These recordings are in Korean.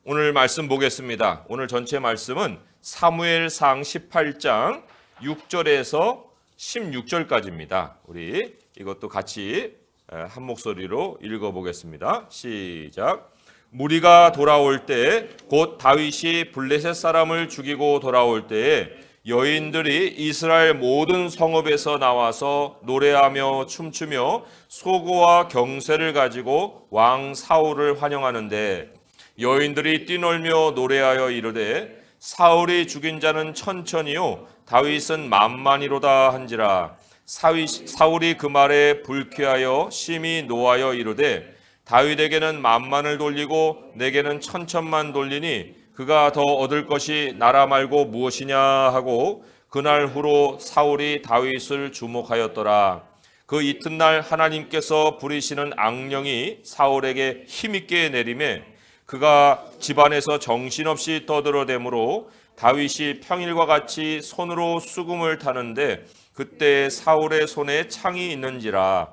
오늘 말씀 보겠습니다. 오늘 전체 말씀은 사무엘상 18장 6절에서 16절까지입니다. 우리 이것도 같이 한 목소리로 읽어보겠습니다. 시작. 무리가 돌아올 때 곧 다윗이 블레셋 사람을 죽이고 돌아올 때에 여인들이 이스라엘 모든 성읍에서 나와서 노래하며 춤추며 소고와 경쇠를 가지고 왕 사울을 환영하는데 여인들이 뛰놀며 노래하여 이르되 사울이 죽인 자는 천천히요 다윗은 만만이로다 한지라. 사울이 그 말에 불쾌하여 심히 노하여 이르되 다윗에게는 만만을 돌리고 내게는 천천만 돌리니 그가 더 얻을 것이 나라 말고 무엇이냐 하고 그날 후로 사울이 다윗을 주목하였더라. 그 이튿날 하나님께서 부리시는 악령이 사울에게 힘있게 내림에 그가 집안에서 정신없이 떠들어대므로 다윗이 평일과 같이 손으로 수금을 타는데 그때 사울의 손에 창이 있는지라.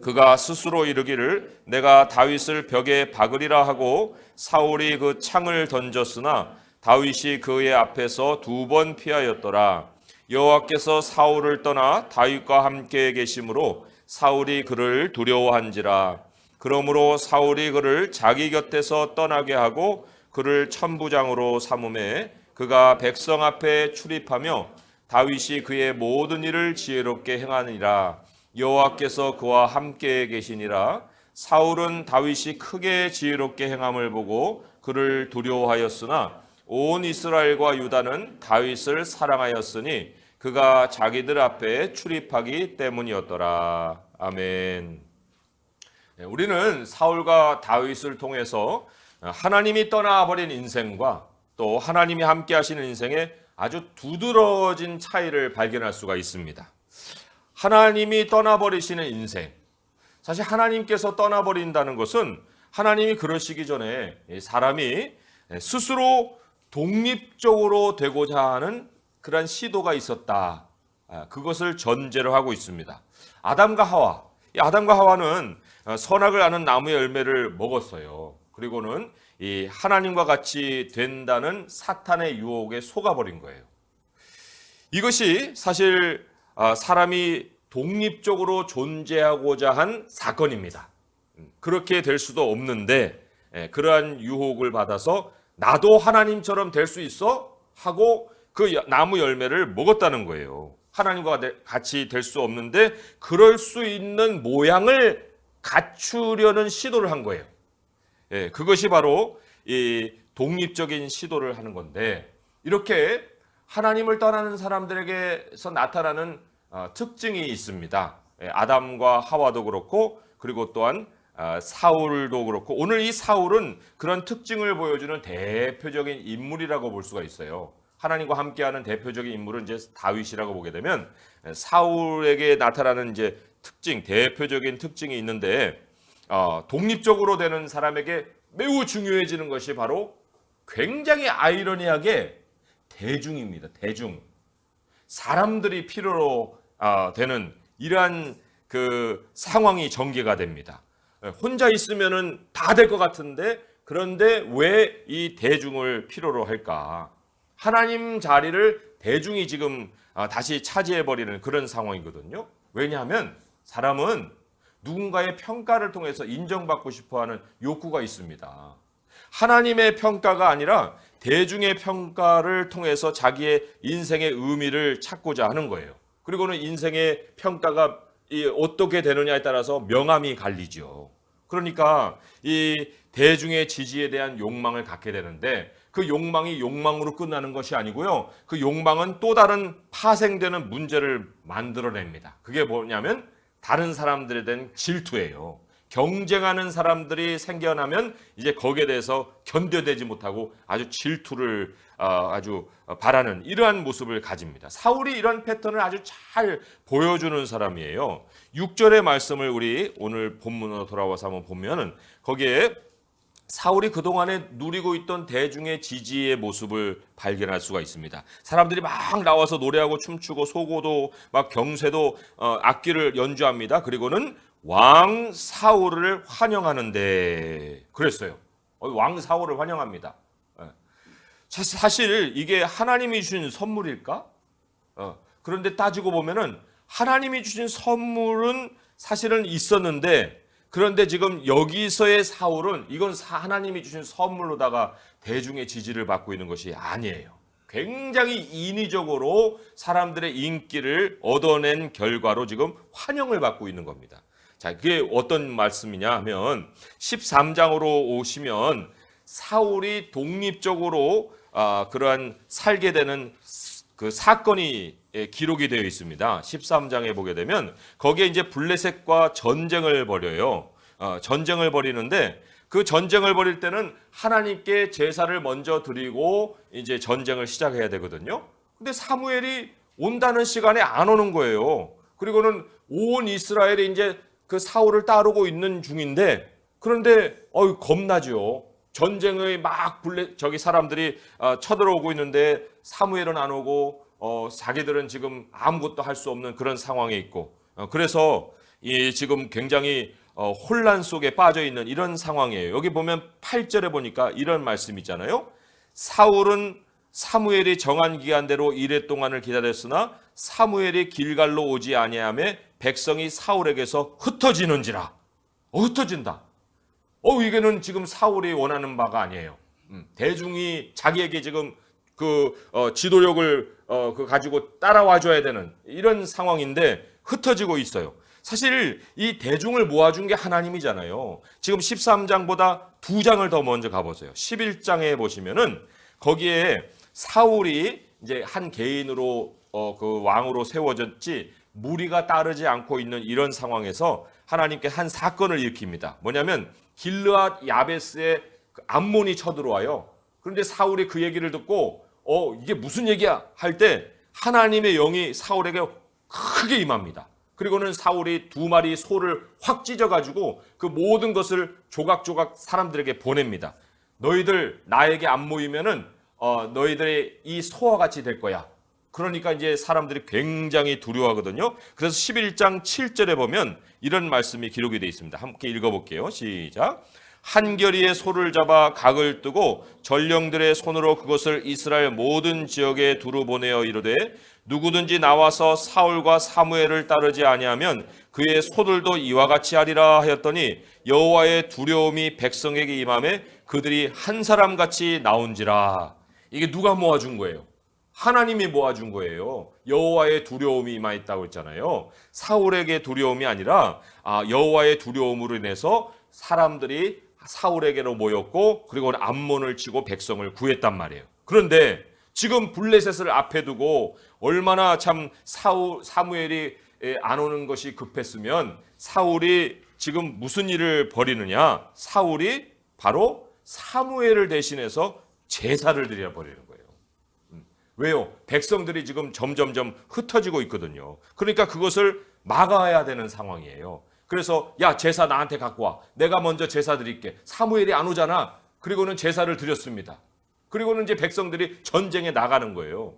그가 스스로 이르기를 내가 다윗을 벽에 박으리라 하고 사울이 그 창을 던졌으나 다윗이 그의 앞에서 2번 피하였더라. 여호와께서 사울을 떠나 다윗과 함께 계심으로 사울이 그를 두려워한지라. 그러므로 사울이 그를 자기 곁에서 떠나게 하고 그를 천부장으로 삼음에 그가 백성 앞에 출입하며 다윗이 그의 모든 일을 지혜롭게 행하니라. 여호와께서 그와 함께 계시니라. 사울은 다윗이 크게 지혜롭게 행함을 보고 그를 두려워하였으나 온 이스라엘과 유다는 다윗을 사랑하였으니 그가 자기들 앞에 출입하기 때문이었더라. 아멘. 우리는 사울과 다윗을 통해서 하나님이 떠나버린 인생과 또 하나님이 함께 하시는 인생의 아주 두드러진 차이를 발견할 수가 있습니다. 하나님이 떠나버리시는 인생, 사실 하나님께서 떠나버린다는 것은 하나님이 그러시기 전에 사람이 스스로 독립적으로 되고자 하는 그런 시도가 있었다. 그것을 전제로 하고 있습니다. 아담과 하와는 선악을 아는 나무의 열매를 먹었어요. 그리고는 이 하나님과 같이 된다는 사탄의 유혹에 속아버린 거예요. 이것이 사실 사람이 독립적으로 존재하고자 한 사건입니다. 그렇게 될 수도 없는데 그러한 유혹을 받아서 나도 하나님처럼 될 수 있어? 하고 그 나무 열매를 먹었다는 거예요. 하나님과 같이 될 수 없는데 그럴 수 있는 모양을 갖추려는 시도를 한 거예요. 그것이 바로 이 독립적인 시도를 하는 건데 이렇게 하나님을 떠나는 사람들에게서 나타나는 특징이 있습니다. 아담과 하와도 그렇고 그리고 또한 사울도 그렇고 오늘 이 사울은 그런 특징을 보여주는 대표적인 인물이라고 볼 수가 있어요. 하나님과 함께하는 대표적인 인물은 이제 다윗이라고 보게 되면 사울에게 나타나는 이제 특징, 대표적인 특징이 있는데 독립적으로 되는 사람에게 매우 중요해지는 것이 바로 굉장히 아이러니하게 대중입니다. 대중. 사람들이 필요로 되는 이러한 그 상황이 전개가 됩니다. 혼자 있으면은 다 될 것 같은데 그런데 왜 이 대중을 필요로 할까? 하나님 자리를 대중이 지금 다시 차지해버리는 그런 상황이거든요. 왜냐하면 사람은 누군가의 평가를 통해서 인정받고 싶어하는 욕구가 있습니다. 하나님의 평가가 아니라 대중의 평가를 통해서 자기의 인생의 의미를 찾고자 하는 거예요. 그리고는 인생의 평가가 어떻게 되느냐에 따라서 명암이 갈리죠. 그러니까 이 대중의 지지에 대한 욕망을 갖게 되는데 그 욕망이 욕망으로 끝나는 것이 아니고요. 그 욕망은 또 다른 파생되는 문제를 만들어냅니다. 그게 뭐냐면 다른 바람들에 대한 질투예요. 경쟁하는 사람들이 생겨나면 이제 거기에 대해서 견뎌내지 못하고 아주 질투를 아주 바라는 이러한 모습을 가집니다. 사울이 이런 패턴을 아주 잘 보여주는 사람이에요. 6절의 말씀을 우리 오늘 본문으로 돌아와서 한번 보면은 거기에 사울이 그동안에 누리고 있던 대중의 지지의 모습을 발견할 수가 있습니다. 사람들이 막 나와서 노래하고 춤추고 소고도 막 경쇠도 악기를 연주합니다. 그리고는 왕 사울을 환영하는데 그랬어요. 왕 사울을 환영합니다. 사실 이게 하나님이 주신 선물일까? 그런데 따지고 보면은 하나님이 주신 선물은 사실은 있었는데, 그런데 지금 여기서의 사울은 이건 하나님이 주신 선물로다가 대중의 지지를 받고 있는 것이 아니에요. 굉장히 인위적으로 사람들의 인기를 얻어낸 결과로 지금 환영을 받고 있는 겁니다. 자, 그게 어떤 말씀이냐 하면 13장으로 오시면 사울이 독립적으로 그러한 살게 되는 그 사건이 기록이 되어 있습니다. 13장에 보게 되면 거기에 이제 블레셋과 전쟁을 벌여요. 전쟁을 벌이는데 그 전쟁을 벌일 때는 하나님께 제사를 먼저 드리고 이제 전쟁을 시작해야 되거든요. 근데 사무엘이 온다는 시간에 안 오는 거예요. 그리고는 온 이스라엘이 이제 그 사울을 따르고 있는 중인데, 그런데 겁나죠. 전쟁의 막 저기 사람들이 쳐들어오고 있는데 사무엘은 안 오고 자기들은 지금 아무것도 할 수 없는 그런 상황에 있고, 그래서 지금 굉장히 혼란 속에 빠져 있는 이런 상황이에요. 여기 보면 8절에 보니까 이런 말씀 있잖아요. 사울은 사무엘이 정한 기간대로 이레 동안을 기다렸으나 사무엘이 길갈로 오지 아니하며 백성이 사울에게서 흩어지는지라. 흩어진다. 이게는 지금 사울이 원하는 바가 아니에요. 대중이 자기에게 지금 지도력을 가지고 따라와 줘야 되는 이런 상황인데 흩어지고 있어요. 사실 이 대중을 모아준 게 하나님이잖아요. 지금 13장보다 2장을 더 먼저 가보세요. 11장에 보시면은 거기에 사울이 이제 한 개인으로 그 왕으로 세워졌지 무리가 따르지 않고 있는 이런 상황에서 하나님께 한 사건을 일으킵니다. 뭐냐면 길르앗 야베스에 암몬이 쳐들어와요. 그런데 사울이 그 얘기를 듣고 이게 무슨 얘기야 할 때 하나님의 영이 사울에게 크게 임합니다. 그리고는 사울이 2마리 소를 확 찢어가지고 그 모든 것을 조각조각 사람들에게 보냅니다. 너희들 나에게 안 모이면은 너희들의 이 소와 같이 될 거야. 그러니까 이제 사람들이 굉장히 두려워하거든요. 그래서 11장 7절에 보면 이런 말씀이 기록이 되어 있습니다. 함께 읽어볼게요. 시작. 한결이의 소를 잡아 각을 뜨고 전령들의 손으로 그것을 이스라엘 모든 지역에 두루 보내어 이르되 누구든지 나와서 사울과 사무엘을 따르지 아니하면 그의 소들도 이와 같이 하리라 하였더니 여호와의 두려움이 백성에게 임하매 그들이 한 사람같이 나온지라. 이게 누가 모아준 거예요? 하나님이 모아준 거예요. 여호와의 두려움이 임하였다고 했잖아요. 사울에게 두려움이 아니라 여호와의 두려움으로 인해서 사람들이 사울에게로 모였고 그리고 암몬을 치고 백성을 구했단 말이에요. 그런데 지금 블레셋을 앞에 두고 얼마나 참 사무엘이 안 오는 것이 급했으면 사울이 지금 무슨 일을 벌이느냐? 사울이 바로 사무엘을 대신해서 제사를 드려 버리는 거예요. 왜요? 백성들이 지금 점점점 흩어지고 있거든요. 그러니까 그것을 막아야 되는 상황이에요. 그래서 야, 제사 나한테 갖고 와. 내가 먼저 제사 드릴게. 사무엘이 안 오잖아. 그리고는 제사를 드렸습니다. 그리고는 이제 백성들이 전쟁에 나가는 거예요.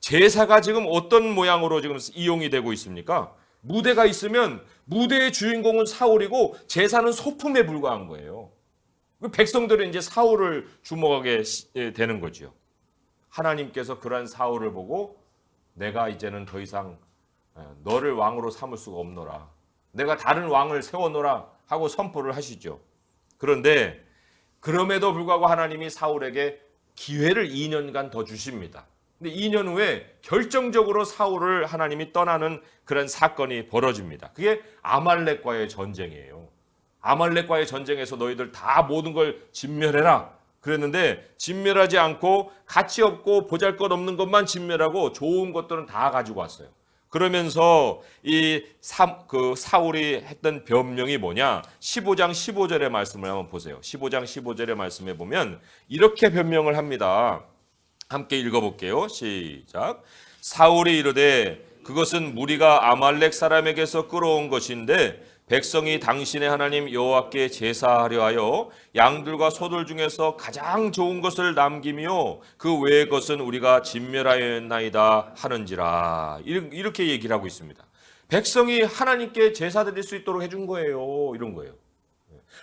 제사가 지금 어떤 모양으로 지금 이용이 되고 있습니까? 무대가 있으면 무대의 주인공은 사울이고 제사는 소품에 불과한 거예요. 백성들은 이제 사울을 주목하게 되는 거죠. 하나님께서 그러한 사울을 보고 내가 이제는 더 이상 너를 왕으로 삼을 수가 없노라. 내가 다른 왕을 세워놓으라 하고 선포를 하시죠. 그런데 그럼에도 불구하고 하나님이 사울에게 기회를 2년간 더 주십니다. 근데 2년 후에 결정적으로 사울을 하나님이 떠나는 그런 사건이 벌어집니다. 그게 아말렉과의 전쟁이에요. 아말렉과의 전쟁에서 너희들 다 모든 걸 진멸해라. 그랬는데 진멸하지 않고 가치 없고 보잘것없는 것만 진멸하고 좋은 것들은 다 가지고 왔어요. 그러면서 사울이 했던 변명이 뭐냐? 15장 15절의 말씀을 한번 보세요. 15장 15절의 말씀에 보면 이렇게 변명을 합니다. 함께 읽어볼게요. 시작. 사울이 이르되 그것은 무리가 아말렉 사람에게서 끌어온 것인데 백성이 당신의 하나님 여호와께 제사하려 하여 양들과 소들 중에서 가장 좋은 것을 남기며 그 외의 것은 우리가 진멸하였나이다 하는지라. 이렇게 얘기를 하고 있습니다. 백성이 하나님께 제사 드릴 수 있도록 해준 거예요. 이런 거예요.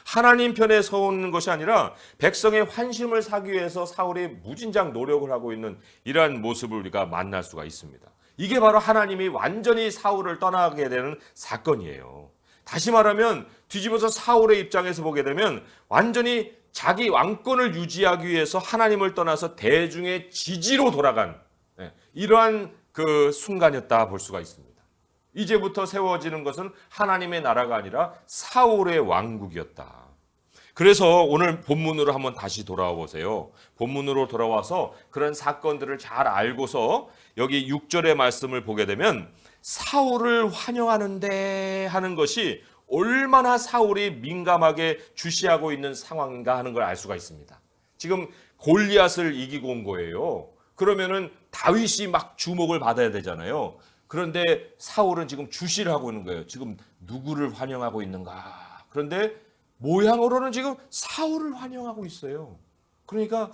하나님 편에 서는 것이 아니라 백성의 환심을 사기 위해서 사울이 무진장 노력을 하고 있는 이러한 모습을 우리가 만날 수가 있습니다. 이게 바로 하나님이 완전히 사울을 떠나게 되는 사건이에요. 다시 말하면 뒤집어서 사울의 입장에서 보게 되면 완전히 자기 왕권을 유지하기 위해서 하나님을 떠나서 대중의 지지로 돌아간 이러한 그 순간이었다 볼 수가 있습니다. 이제부터 세워지는 것은 하나님의 나라가 아니라 사울의 왕국이었다. 그래서 오늘 본문으로 한번 다시 돌아와 보세요. 본문으로 돌아와서 그런 사건들을 잘 알고서 여기 6절의 말씀을 보게 되면 사울을 환영하는데 하는 것이 얼마나 사울이 민감하게 주시하고 있는 상황인가 하는 걸 알 수가 있습니다. 지금 골리앗을 이기고 온 거예요. 그러면은 다윗이 막 주목을 받아야 되잖아요. 그런데 사울은 지금 주시를 하고 있는 거예요. 지금 누구를 환영하고 있는가? 그런데 모양으로는 지금 사울을 환영하고 있어요. 그러니까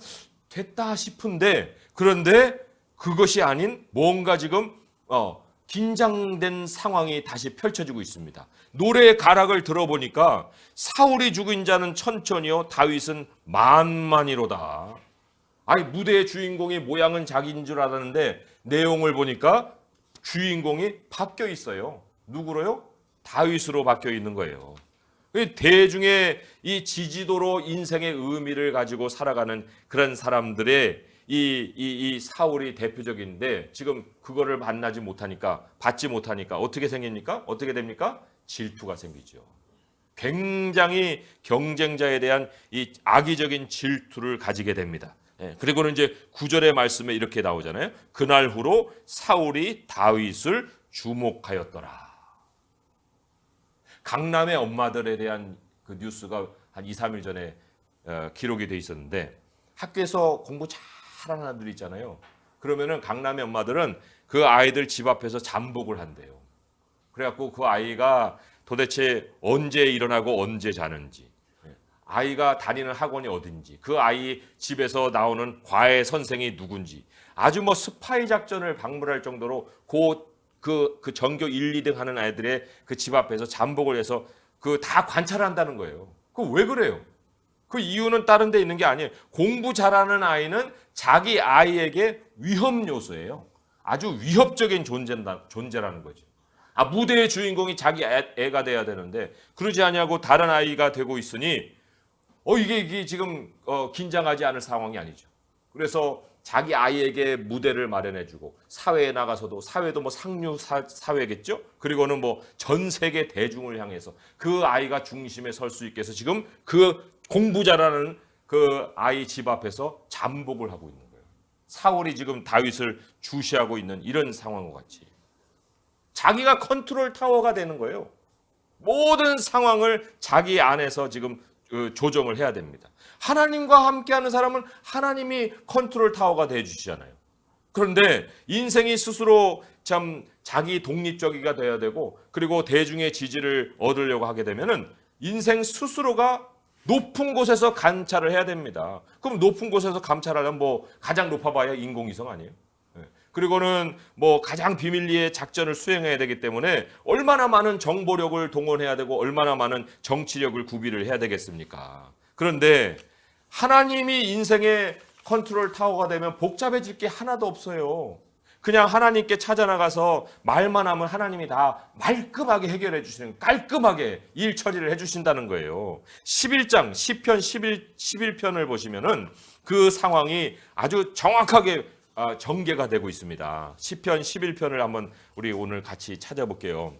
됐다 싶은데 그런데 그것이 아닌 뭔가 지금 긴장된 상황이 다시 펼쳐지고 있습니다. 노래의 가락을 들어보니까 사울이 죽은 자는 천천히요 다윗은 만만이로다. 아니 무대의 주인공이 모양은 자기인 줄 알았는데 내용을 보니까 주인공이 바뀌어 있어요. 누구로요? 다윗으로 바뀌어 있는 거예요. 대중의 이 지지도로 인생의 의미를 가지고 살아가는 그런 사람들의 이 사울이 대표적인데 지금 그거를 만나지 못하니까 받지 못하니까 어떻게 생깁니까? 어떻게 됩니까? 질투가 생기죠. 굉장히 경쟁자에 대한 이 악의적인 질투를 가지게 됩니다. 그리고는 이제 9절의 말씀에 이렇게 나오잖아요. 그날 후로 사울이 다윗을 주목하였더라. 강남의 엄마들에 대한 그 뉴스가 한 2, 3일 전에 기록이 돼 있었는데 학교에서 공부 잘하는 아들 있잖아요. 그러면은 강남의 엄마들은 그 아이들 집 앞에서 잠복을 한대요. 그래갖고 그 아이가 도대체 언제 일어나고 언제 자는지, 아이가 다니는 학원이 어딘지, 그 아이 집에서 나오는 과외 선생이 누군지, 아주 뭐 스파이 작전을 방불할 정도로 그 전교 1, 2등 하는 아이들의 그 집 앞에서 잠복을 해서 그 다 관찰한다는 거예요. 그 왜 그래요? 그 이유는 다른 데 있는 게 아니에요. 공부 잘하는 아이는 자기 아이에게 위험 요소예요. 아주 위협적인 존재라는 거죠. 무대의 주인공이 자기 애가 돼야 되는데 그러지 아니하고 다른 아이가 되고 있으니 이게 지금 긴장하지 않을 상황이 아니죠. 그래서 자기 아이에게 무대를 마련해주고 사회에 나가서도 사회도 뭐 상류 사회겠죠. 그리고는 뭐 전 세계 대중을 향해서 그 아이가 중심에 설 수 있게 해서 지금 그 공부 잘하는 그 아이 집 앞에서 잠복을 하고 있는 거예요. 사울이 지금 다윗을 주시하고 있는 이런 상황과 같이 자기가 컨트롤 타워가 되는 거예요. 모든 상황을 자기 안에서 지금 조정을 해야 됩니다. 하나님과 함께하는 사람은 하나님이 컨트롤 타워가 되어주시잖아요. 그런데 인생이 스스로 참 자기 독립적이가 돼야 되고 그리고 대중의 지지를 얻으려고 하게 되면은 인생 스스로가 높은 곳에서 감찰을 해야 됩니다. 그럼 높은 곳에서 감찰하려면 뭐 가장 높아봐야 인공위성 아니에요? 그리고는 뭐 가장 비밀리에 작전을 수행해야 되기 때문에 얼마나 많은 정보력을 동원해야 되고 얼마나 많은 정치력을 구비를 해야 되겠습니까? 그런데 하나님이 인생의 컨트롤 타워가 되면 복잡해질 게 하나도 없어요. 그냥 하나님께 찾아나가서 말만 하면 하나님이 다 말끔하게 해결해 주시는, 깔끔하게 일 처리를 해 주신다는 거예요. 11장 시편 11편을 보시면은 그 상황이 아주 정확하게 전개가 되고 있습니다. 시편 11편을 한번 우리 오늘 같이 찾아볼게요.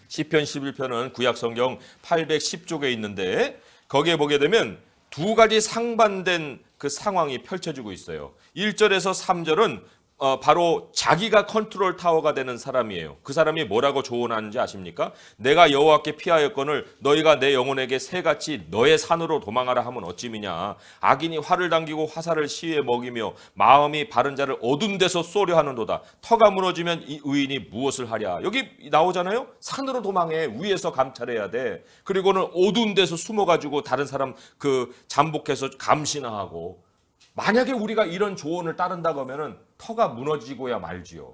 시편 11편은 구약 성경 810쪽에 있는데 거기에 보게 되면 두 가지 상반된 그 상황이 펼쳐지고 있어요. 1절에서 3절은 바로 자기가 컨트롤 타워가 되는 사람이에요. 그 사람이 뭐라고 조언하는지 아십니까? 내가 여호와께 피하였거늘 너희가 내 영혼에게 새같이 너의 산으로 도망하라 하면 어찌미냐. 악인이 활을 당기고 화살을 시에 먹이며 마음이 바른 자를 어두운 데서 쏘려 하는도다. 터가 무너지면 이 의인이 무엇을 하랴. 여기 나오잖아요. 산으로 도망해. 위에서 감찰해야 돼. 그리고는 어두운 데서 숨어가지고 다른 사람 그 잠복해서 감시나하고. 만약에 우리가 이런 조언을 따른다고 하면은 터가 무너지고야 말지요.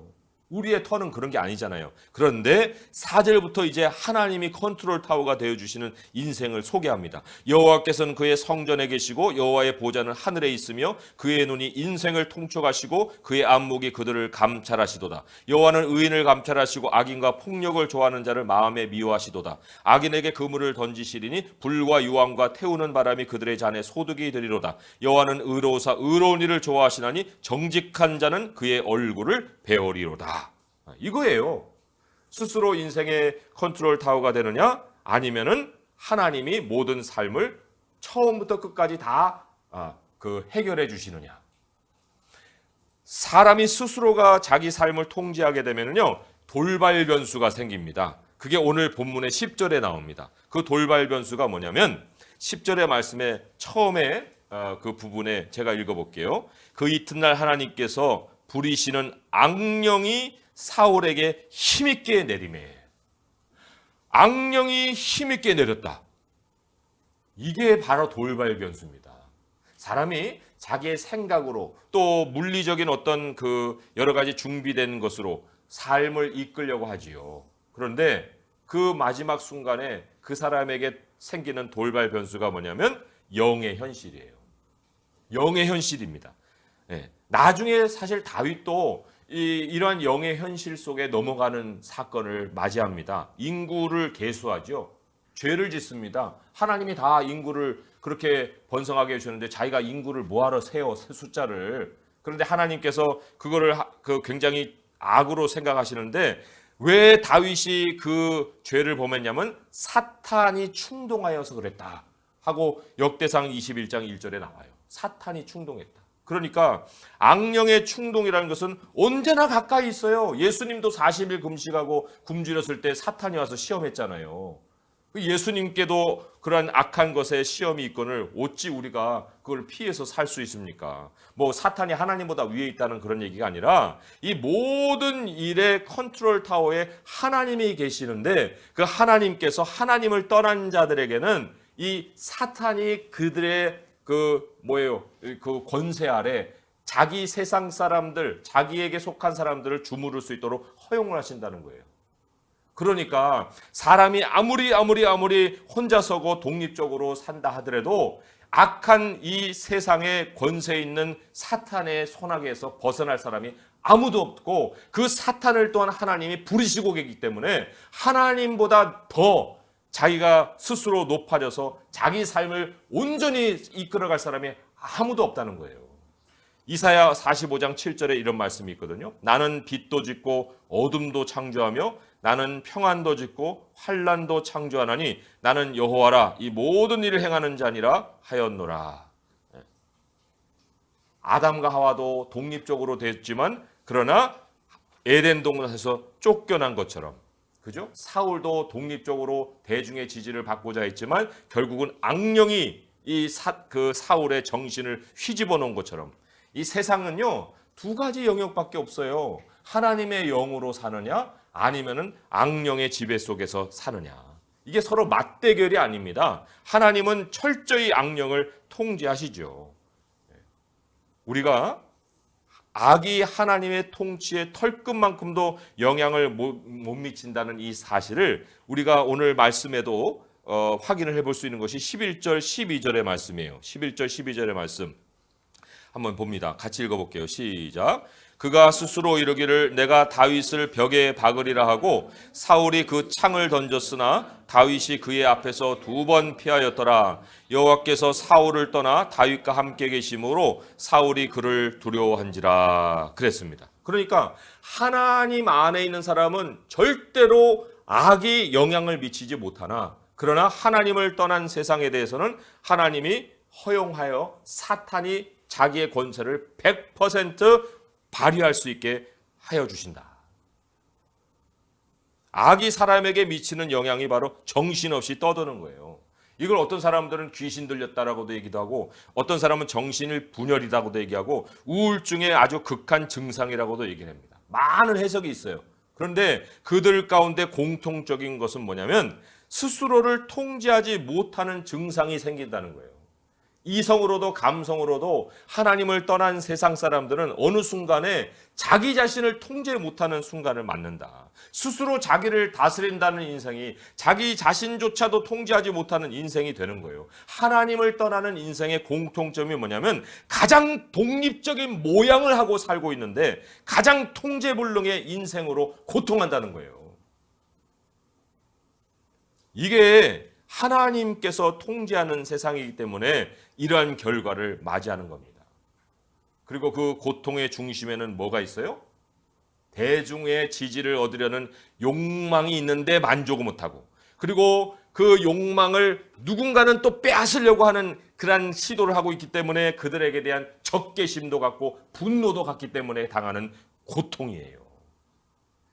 우리의 턴은 그런 게 아니잖아요. 그런데 4절부터 이제 하나님이 컨트롤 타워가 되어주시는 인생을 소개합니다. 여호와께서는 그의 성전에 계시고 여호와의 보좌는 하늘에 있으며 그의 눈이 인생을 통촉하시고 그의 안목이 그들을 감찰하시도다. 여호와는 의인을 감찰하시고 악인과 폭력을 좋아하는 자를 마음에 미워하시도다. 악인에게 그물을 던지시리니 불과 유황과 태우는 바람이 그들의 잔에 소득이 되리로다. 여호와는 의로우사 의로운 일을 좋아하시나니 정직한 자는 그의 얼굴을 배우리로다. 이거예요. 스스로 인생의 컨트롤 타워가 되느냐, 아니면은 하나님이 모든 삶을 처음부터 끝까지 다 해결해 주시느냐. 사람이 스스로가 자기 삶을 통제하게 되면요, 돌발 변수가 생깁니다. 그게 오늘 본문의 10절에 나옵니다. 그 돌발 변수가 뭐냐면 10절의 말씀에 처음에 그 부분에 제가 읽어볼게요. 그 이튿날 하나님께서 부리시는 악령이 사울에게 힘있게 내리매. 악령이 힘있게 내렸다. 이게 바로 돌발 변수입니다. 사람이 자기의 생각으로 또 물리적인 어떤 그 여러 가지 준비된 것으로 삶을 이끌려고 하지요. 그런데 그 마지막 순간에 그 사람에게 생기는 돌발 변수가 뭐냐면 영의 현실이에요. 영의 현실입니다. 나중에 사실 다윗도 이러한 영의 현실 속에 넘어가는 사건을 맞이합니다. 인구를 계수하죠. 죄를 짓습니다. 하나님이 다 인구를 그렇게 번성하게 해주셨는데 자기가 인구를 뭐하러 세요, 숫자를. 그런데 하나님께서 그거를 굉장히 악으로 생각하시는데 왜 다윗이 그 죄를 범했냐면 사탄이 충동하여서 그랬다 하고 역대상 21장 1절에 나와요. 사탄이 충동했다. 그러니까 악령의 충동이라는 것은 언제나 가까이 있어요. 예수님도 40일 금식하고 굶주렸을 때 사탄이 와서 시험했잖아요. 예수님께도 그러한 악한 것에 시험이 있거늘 어찌 우리가 그걸 피해서 살 수 있습니까? 뭐 사탄이 하나님보다 위에 있다는 그런 얘기가 아니라 이 모든 일의 컨트롤 타워에 하나님이 계시는데 그 하나님께서 하나님을 떠난 자들에게는 이 사탄이 그들의 그 권세 아래 자기 세상 사람들, 자기에게 속한 사람들을 주무를 수 있도록 허용을 하신다는 거예요. 그러니까 사람이 아무리 혼자 서고 독립적으로 산다 하더라도 악한 이 세상에 권세 있는 사탄의 손아귀에서 벗어날 사람이 아무도 없고 그 사탄을 또한 하나님이 부리시고 계시기 때문에 하나님보다 더 자기가 스스로 높아져서 자기 삶을 온전히 이끌어갈 사람이 아무도 없다는 거예요. 이사야 45장 7절에 이런 말씀이 있거든요. 나는 빛도 짓고 어둠도 창조하며 나는 평안도 짓고 환난도 창조하나니 나는 여호와라 이 모든 일을 행하는 자니라 하였노라. 아담과 하와도 독립적으로 됐지만 그러나 에덴 동산에서 쫓겨난 것처럼, 그죠? 사울도 독립적으로 대중의 지지를 받고자 했지만 결국은 악령이 그 사울의 정신을 휘집어 놓은 것처럼 이 세상은요 두 가지 영역밖에 없어요. 하나님의 영으로 사느냐 아니면은 악령의 지배 속에서 사느냐. 이게 서로 맞대결이 아닙니다. 하나님은 철저히 악령을 통제하시죠. 우리가 악이 하나님의 통치에 털끝만큼도 영향을 못 미친다는 이 사실을 우리가 오늘 말씀에도 확인을 해볼 수 있는 것이 11절 12절의 말씀이에요. 11절 12절의 말씀 한번 봅니다. 같이 읽어볼게요. 시작. 그가 스스로 이르기를 내가 다윗을 벽에 박으리라 하고 사울이 그 창을 던졌으나 다윗이 그의 앞에서 2번 피하였더라. 여호와께서 사울을 떠나 다윗과 함께 계심으로 사울이 그를 두려워한지라 그랬습니다. 그러니까 하나님 안에 있는 사람은 절대로 악이 영향을 미치지 못하나 그러나 하나님을 떠난 세상에 대해서는 하나님이 허용하여 사탄이 자기의 권세를 100% 발휘할 수 있게 하여 주신다. 악이 사람에게 미치는 영향이 바로 정신없이 떠드는 거예요. 이걸 어떤 사람들은 귀신 들렸다라고도 얘기도 하고 어떤 사람은 정신을 분열이라고도 얘기하고 우울증의 아주 극한 증상이라고도 얘기를 합니다. 많은 해석이 있어요. 그런데 그들 가운데 공통적인 것은 뭐냐면 스스로를 통제하지 못하는 증상이 생긴다는 거예요. 이성으로도 감성으로도 하나님을 떠난 세상 사람들은 어느 순간에 자기 자신을 통제 못하는 순간을 맞는다. 스스로 자기를 다스린다는 인생이 자기 자신조차도 통제하지 못하는 인생이 되는 거예요. 하나님을 떠나는 인생의 공통점이 뭐냐면 가장 독립적인 모양을 하고 살고 있는데 가장 통제불능의 인생으로 고통한다는 거예요. 이게 하나님께서 통제하는 세상이기 때문에 이러한 결과를 맞이하는 겁니다. 그리고 그 고통의 중심에는 뭐가 있어요? 대중의 지지를 얻으려는 욕망이 있는데 만족을 못하고, 그리고 그 욕망을 누군가는 또 빼앗으려고 하는 그런 시도를 하고 있기 때문에 그들에게 대한 적개심도 갖고 분노도 갖기 때문에 당하는 고통이에요.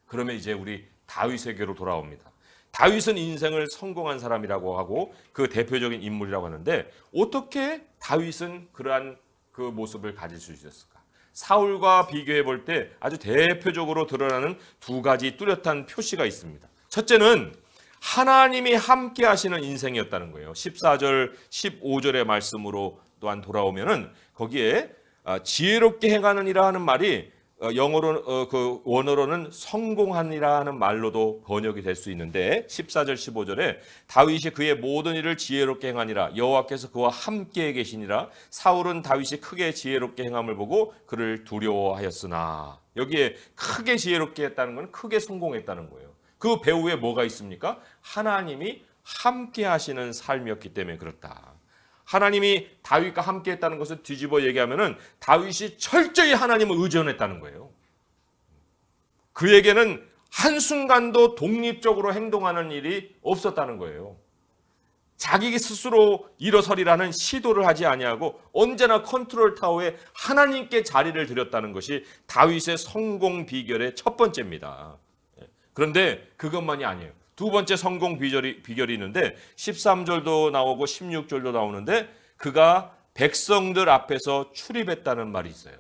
그러면 이제 우리 다윗에게로 돌아옵니다. 다윗은 인생을 성공한 사람이라고 하고 그 대표적인 인물이라고 하는데 어떻게 다윗은 그러한 그 모습을 가질 수 있었을까? 사울과 비교해 볼 때 아주 대표적으로 드러나는 두 가지 뚜렷한 표시가 있습니다. 첫째는 하나님이 함께 하시는 인생이었다는 거예요. 14절, 15절의 말씀으로 또한 돌아오면은 거기에 지혜롭게 행하는 이라 하는 말이 영어로 그 원어로는 성공하니라 하는 말로도 번역이 될 수 있는데 14절 15절에 다윗이 그의 모든 일을 지혜롭게 행하니라 여호와께서 그와 함께 계시니라 사울은 다윗이 크게 지혜롭게 행함을 보고 그를 두려워하였으나 여기에 크게 지혜롭게 했다는 건 크게 성공했다는 거예요. 그 배후에 뭐가 있습니까? 하나님이 함께 하시는 삶이었기 때문에 그렇다. 하나님이 다윗과 함께 했다는 것을 뒤집어 얘기하면은 다윗이 철저히 하나님을 의존했다는 거예요. 그에게는 한순간도 독립적으로 행동하는 일이 없었다는 거예요. 자기 스스로 일어서리라는 시도를 하지 아니하고 언제나 컨트롤 타워에 하나님께 자리를 드렸다는 것이 다윗의 성공 비결의 첫 번째입니다. 그런데 그것만이 아니에요. 두 번째 성공 비결이 있는데 13절도 나오고 16절도 나오는데 그가 백성들 앞에서 출입했다는 말이 있어요.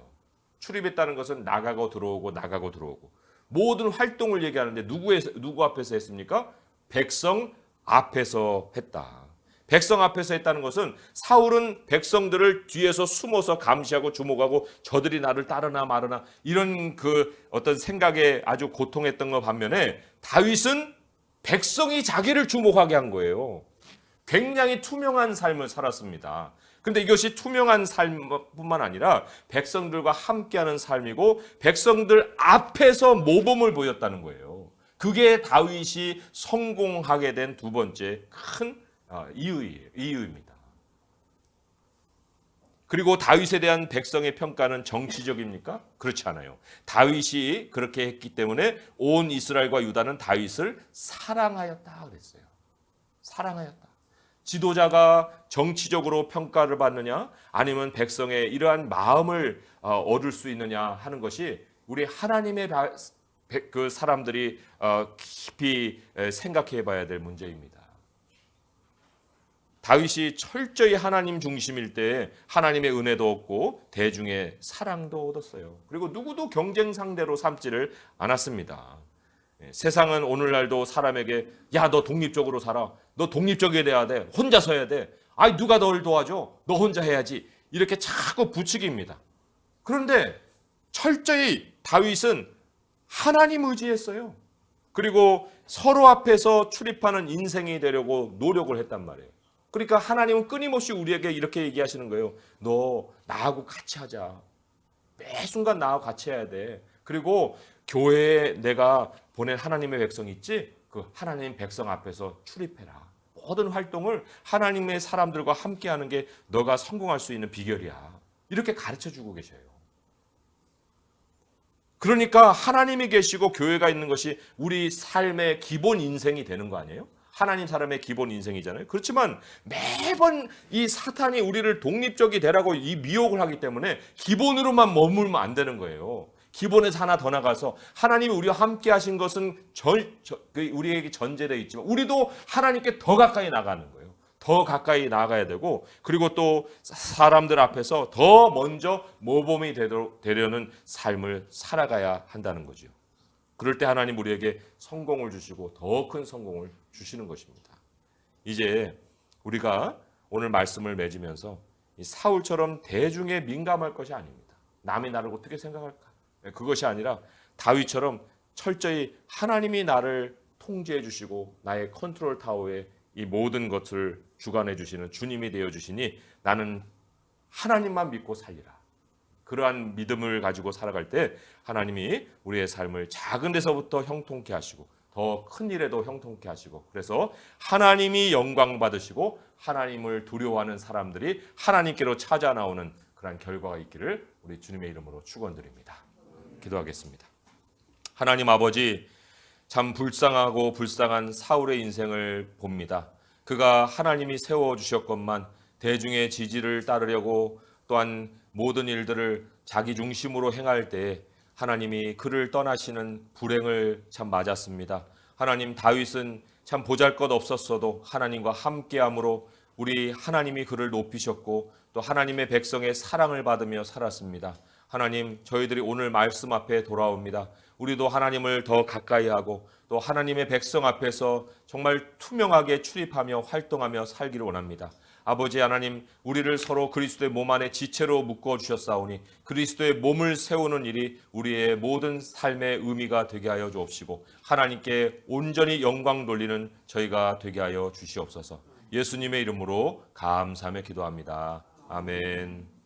출입했다는 것은 나가고 들어오고 나가고 들어오고 모든 활동을 얘기하는데 누구 앞에서 했습니까? 백성 앞에서 했다. 백성 앞에서 했다는 것은 사울은 백성들을 뒤에서 숨어서 감시하고 주목하고 저들이 나를 따르나 마르나 이런 그 어떤 생각에 아주 고통했던 것 반면에 다윗은 백성이 자기를 주목하게 한 거예요. 굉장히 투명한 삶을 살았습니다. 그런데 이것이 투명한 삶뿐만 아니라 백성들과 함께하는 삶이고 백성들 앞에서 모범을 보였다는 거예요. 그게 다윗이 성공하게 된 두 번째 큰 이유입니다. 그리고 다윗에 대한 백성의 평가는 정치적입니까? 그렇지 않아요. 다윗이 그렇게 했기 때문에 온 이스라엘과 유다는 다윗을 사랑하였다 그랬어요. 사랑하였다. 지도자가 정치적으로 평가를 받느냐 아니면 백성의 이러한 마음을 얻을 수 있느냐 하는 것이 우리 하나님의 그 사람들이 깊이 생각해 봐야 될 문제입니다. 다윗이 철저히 하나님 중심일 때 하나님의 은혜도 얻고 대중의 사랑도 얻었어요. 그리고 누구도 경쟁 상대로 삼지를 않았습니다. 세상은 오늘날도 사람에게 야, 너 독립적으로 살아. 너 독립적이 돼야 돼. 혼자 서야 돼. 아이, 누가 널 도와줘. 너 혼자 해야지. 이렇게 자꾸 부추깁니다. 그런데 철저히 다윗은 하나님 의지했어요. 그리고 서로 앞에서 출입하는 인생이 되려고 노력을 했단 말이에요. 그러니까 하나님은 끊임없이 우리에게 이렇게 얘기하시는 거예요. 너 나하고 같이 하자. 매 순간 나하고 같이 해야 돼. 그리고 교회에 내가 보낸 하나님의 백성 있지? 그 하나님 백성 앞에서 출입해라. 모든 활동을 하나님의 사람들과 함께 하는 게 너가 성공할 수 있는 비결이야. 이렇게 가르쳐주고 계셔요. 그러니까 하나님이 계시고 교회가 있는 것이 우리 삶의 기본 인생이 되는 거 아니에요? 하나님 사람의 기본 인생이잖아요. 그렇지만 매번 이 사탄이 우리를 독립적이 되라고 이 미혹을 하기 때문에 기본으로만 머물면 안 되는 거예요. 기본에서 하나 더 나가서 하나님이 우리와 함께 하신 것은 우리에게 전제되어 있지만 우리도 하나님께 더 가까이 나가는 거예요. 더 가까이 나가야 되고 그리고 또 사람들 앞에서 더 먼저 모범이 되려는 삶을 살아가야 한다는 거죠. 그럴 때 하나님 우리에게 성공을 주시고 더 큰 성공을 주시는 것입니다. 이제 우리가 오늘 말씀을 맺으면서 이 사울처럼 대중에 민감할 것이 아닙니다. 남이 나를 어떻게 생각할까? 그것이 아니라 다윗처럼 철저히 하나님이 나를 통제해 주시고 나의 컨트롤 타워에 이 모든 것을 주관해 주시는 주님이 되어 주시니 나는 하나님만 믿고 살리라. 그러한 믿음을 가지고 살아갈 때 하나님이 우리의 삶을 작은 데서부터 형통케 하시고 더 큰 일에도 형통케 하시고, 그래서 하나님이 영광 받으시고 하나님을 두려워하는 사람들이 하나님께로 찾아 나오는 그런 결과가 있기를 우리 주님의 이름으로 축원드립니다. 기도하겠습니다. 하나님 아버지, 참 불쌍한 사울의 인생을 봅니다. 그가 하나님이 세워주셨건만 대중의 지지를 따르려고 또한 모든 일들을 자기 중심으로 행할 때에 하나님이 그를 떠나시는 불행을 참 맞았습니다. 하나님, 다윗은 참 보잘것없었어도 하나님과 함께함으로 우리 하나님이 그를 높이셨고 또 하나님의 백성의 사랑을 받으며 살았습니다. 하나님, 저희들이 오늘 말씀 앞에 돌아옵니다. 우리도 하나님을 더 가까이 하고 또 하나님의 백성 앞에서 정말 투명하게 출입하며 활동하며 살기를 원합니다. 아버지 하나님, 우리를 서로 그리스도의 몸 안에 지체로 묶어주셨사오니 그리스도의 몸을 세우는 일이 우리의 모든 삶의 의미가 되게 하여 주옵시고 하나님께 온전히 영광 돌리는 저희가 되게 하여 주시옵소서. 예수님의 이름으로 감사하며 기도합니다. 아멘.